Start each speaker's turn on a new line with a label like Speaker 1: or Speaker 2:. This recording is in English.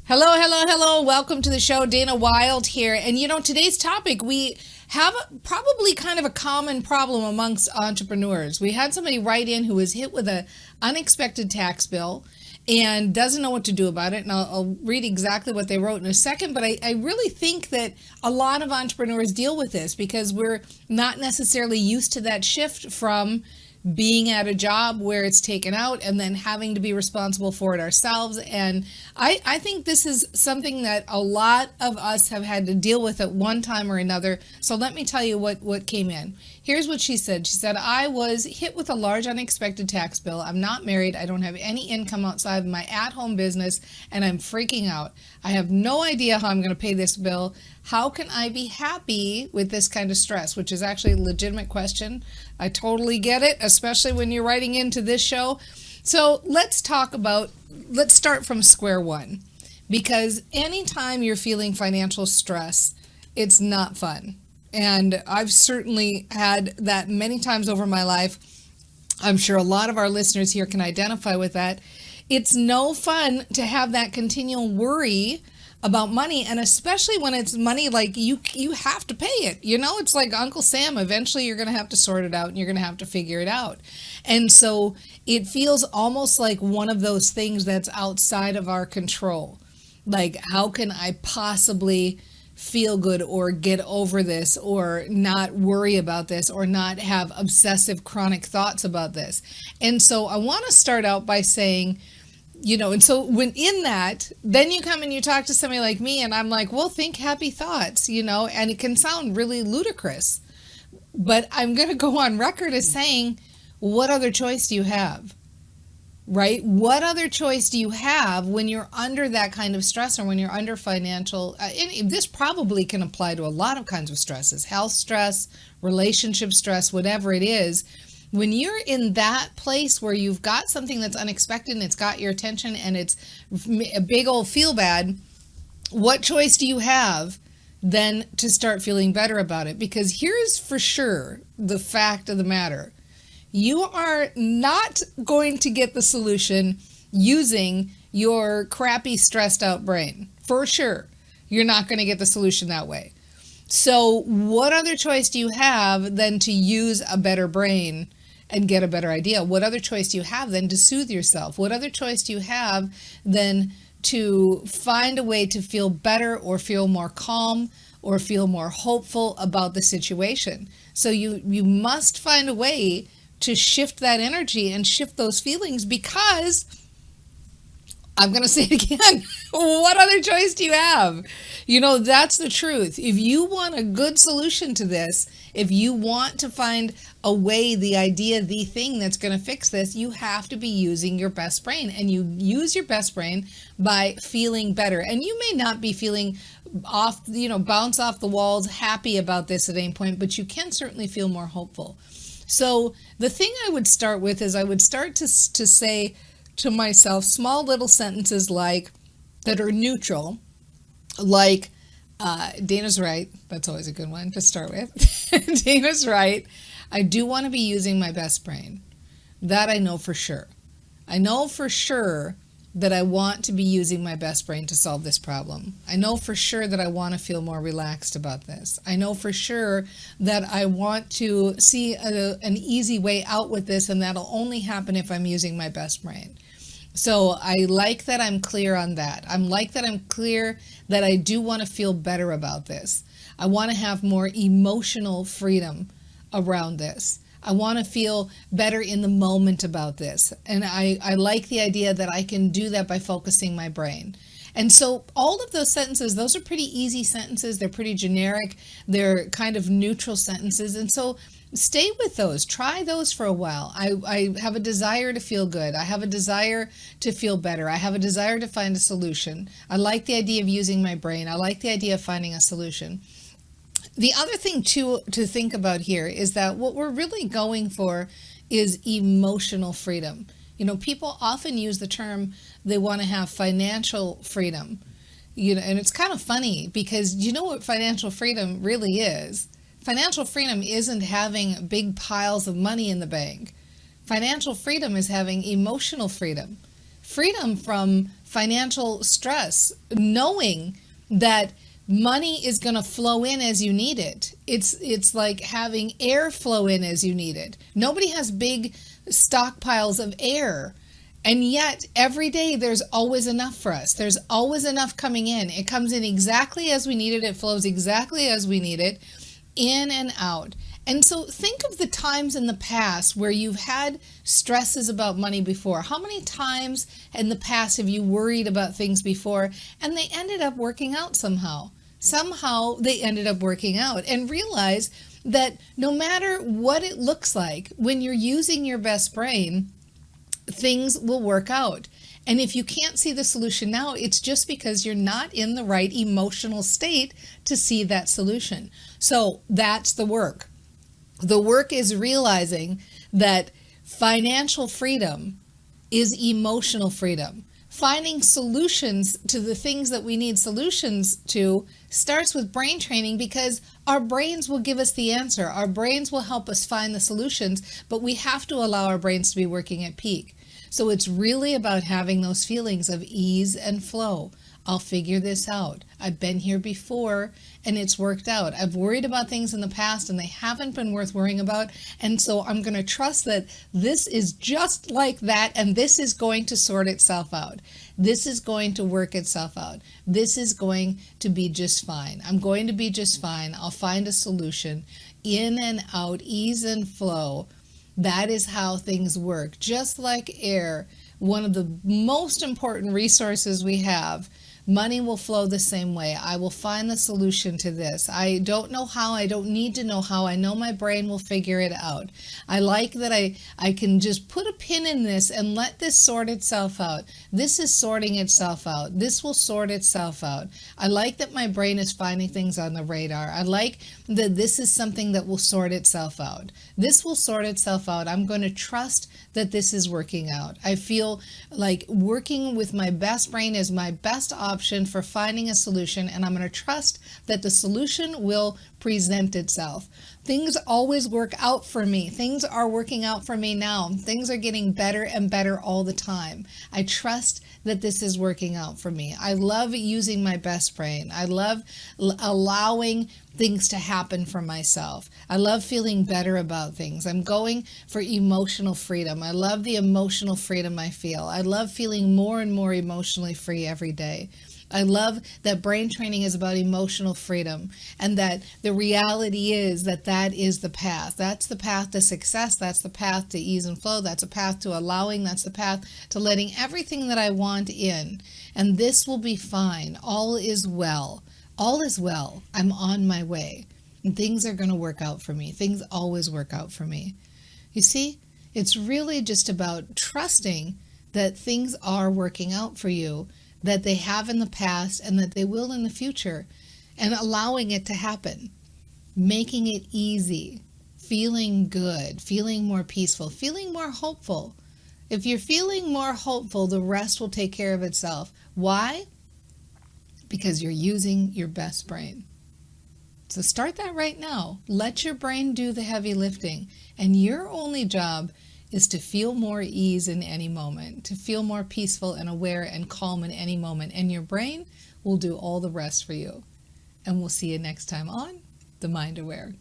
Speaker 1: Hello, hello, hello. Welcome to the show. Dana Wilde here. And today's topic, we have probably kind of a common problem amongst entrepreneurs. We had somebody write in who was hit with an unexpected tax bill and doesn't know what to do about it. And I'll read exactly what they wrote in a second. But I really think that a lot of entrepreneurs deal with this because we're not necessarily used to that shift from being at a job where it's taken out and then having to be responsible for it ourselves. And I think this is something that a lot of us have had to deal with at one time or another. So let me tell you what came in. Here's what she said. She said, I was hit with a large unexpected tax bill. I'm not married. I don't have any income outside of my at-home business, and I'm freaking out. I have no idea how I'm going to pay this bill. How can I be happy with this kind of stress? Which is actually a legitimate question. I totally get it, especially when you're writing into this show. So let's start from square one, because anytime you're feeling financial stress, it's not fun. And I've certainly had that many times over my life. I'm sure a lot of our listeners here can identify with that. It's no fun to have that continual worry about money, and especially when it's money like you have to pay it. It's like Uncle Sam. Eventually you're going to have to sort it out and you're going to have to figure it out. And so it feels almost like one of those things that's outside of our control. Like, how can I possibly feel good or get over this or not worry about this or not have obsessive chronic thoughts about this? And so I want to start out by saying, and so when in that, then you come and you talk to somebody like me and I'm like, well, think happy thoughts, and it can sound really ludicrous, but I'm going to go on record as saying, what other choice do you have? Right? What other choice do you have when you're under that kind of stress or when you're under financial? This probably can apply to a lot of kinds of stresses, health stress, relationship stress, whatever it is. When you're in that place where you've got something that's unexpected and it's got your attention and it's a big old feel bad, what choice do you have then to start feeling better about it? Because here's for sure the fact of the matter. You are not going to get the solution using your crappy, stressed out brain. For sure. You're not going to get the solution that way. So what other choice do you have than to use a better brain and get a better idea? What other choice do you have than to soothe yourself? What other choice do you have than to find a way to feel better or feel more calm or feel more hopeful about the situation? So you must find a way to shift that energy and shift those feelings, because I'm going to say it again. What other choice do you have? That's the truth. If you want a good solution to this, if you want to find a way, the idea, the thing that's going to fix this, you have to be using your best brain. And you use your best brain by feeling better. And you may not be feeling bounce off the walls, happy about this at any point, but you can certainly feel more hopeful. So the thing I would start with is I would start to say to myself small little sentences that are neutral, like Dana's right. That's always a good one to start with. Dana's right. I do want to be using my best brain. That I know for sure. I know for sure that I want to be using my best brain to solve this problem. I know for sure that I want to feel more relaxed about this. I know for sure that I want to see an easy way out with this, and that'll only happen if I'm using my best brain. So I like that I'm clear on that. I'm clear that I do want to feel better about this. I want to have more emotional freedom around this. I want to feel better in the moment about this. And I like the idea that I can do that by focusing my brain. And so all of those sentences, those are pretty easy sentences. They're pretty generic. They're kind of neutral sentences. And so stay with those. Try those for a while. I have a desire to feel good. I have a desire to feel better. I have a desire to find a solution. I like the idea of using my brain. I like the idea of finding a solution. The other thing to think about here is that what we're really going for is emotional freedom. People often use the term they want to have financial freedom. And it's kind of funny because you know what financial freedom really is? Financial freedom isn't having big piles of money in the bank. Financial freedom is having emotional freedom. Freedom from financial stress, knowing that money is going to flow in as you need it. It's like having air flow in as you need it. Nobody has big stockpiles of air. And yet every day there's always enough for us. There's always enough coming in. It comes in exactly as we need it. It flows exactly as we need it, in and out. And so think of the times in the past where you've had stresses about money before. How many times in the past have you worried about things before and they ended up working out somehow? Somehow they ended up working out. And realize that no matter what it looks like, when you're using your best brain, things will work out. And if you can't see the solution now, it's just because you're not in the right emotional state to see that solution. So that's the work. The work is realizing that financial freedom is emotional freedom. Finding solutions to the things that we need solutions to starts with brain training, because our brains will give us the answer. Our brains will help us find the solutions, but we have to allow our brains to be working at peak. So it's really about having those feelings of ease and flow. I'll figure this out. I've been here before and it's worked out. I've worried about things in the past and they haven't been worth worrying about. And so I'm going to trust that this is just like that and this is going to sort itself out. This is going to work itself out. This is going to be just fine. I'm going to be just fine. I'll find a solution. In and out, ease and flow. That is how things work. Just like air, one of the most important resources we have. Money will flow the same way. I will find the solution to this. I don't know how. I don't need to know how. I know my brain will figure it out. I like that I can just put a pin in this and let this sort itself out. This is sorting itself out. This will sort itself out. I like that my brain is finding things on the radar. I like that this is something that will sort itself out. This will sort itself out. I'm going to trust that this is working out. I feel like working with my best brain is my best option for finding a solution, and I'm going to trust that the solution will present itself. Things always work out for me. Things are working out for me now. Things are getting better and better all the time. I trust that this is working out for me. I love using my best brain. I love allowing things to happen for myself. I love feeling better about things. I'm going for emotional freedom. I love the emotional freedom I feel. I love feeling more and more emotionally free every day. I love that brain training is about emotional freedom, and that the reality is that that is the path. That's the path to success. That's the path to ease and flow. That's a path to allowing. That's the path to letting everything that I want in. And this will be fine. All is well. All is well. I'm on my way. And things are going to work out for me. Things always work out for me. You see, it's really just about trusting that things are working out for you, that they have in the past and that they will in the future, and allowing it to happen, making it easy, feeling good, feeling more peaceful, feeling more hopeful. If you're feeling more hopeful, the rest will take care of itself. Why? Because you're using your best brain. So start that right now. Let your brain do the heavy lifting, and your only job is to feel more ease in any moment, to feel more peaceful and aware and calm in any moment, and your brain will do all the rest for you. And we'll see you next time on The Mind Aware.